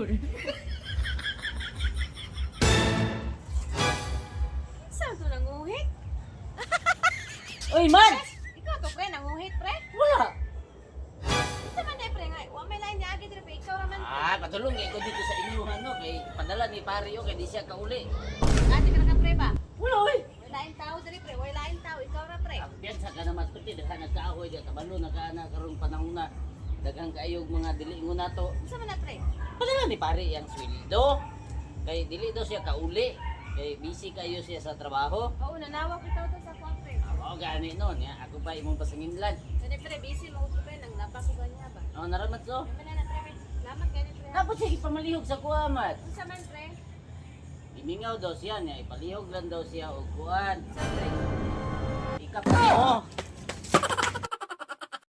Traitor. Saan to nanguhit? Uy, man! Ikaw to kaya nanguhit, pre? Wala! Isa man day, pre, nga. Wa may lain niya agad, pre. Ikaw raman. Ah, patulong ko dito sa inyo, ano, kay padala ni pare o kay di siya kauli. Ate ka na ka, pre, ba? Wala, uy! Wala lain tao, dali, pre. Wala lain tao. Ikaw ra, pre. Biyan sa ka naman, pati daghang nagkaahoy, di kabalo na ka na karong panahon na. Daghang kaayog mga dili na to. Isa man na, pre. Padala ni pare ang sweldo. Kay dili daw siya kauli. Kay busy kayo siya sa trabaho. Oo, nanawag ikaw to sa kwan, pre. Oo, gani noon. Ya. Ako pa imong pasanginlan. Dali, pre. Busy mo ko, pre. Nang lapas ko niya ba? Oh, naramat so. Naman na, pre. Salamat ganit, pre. Tapos siya ipamalihog sa kuamat. Isa man, pre. Imingaw daw siya niya. Ipalihog lang daw siya o kuan. Isa, pre. Ikap niyo.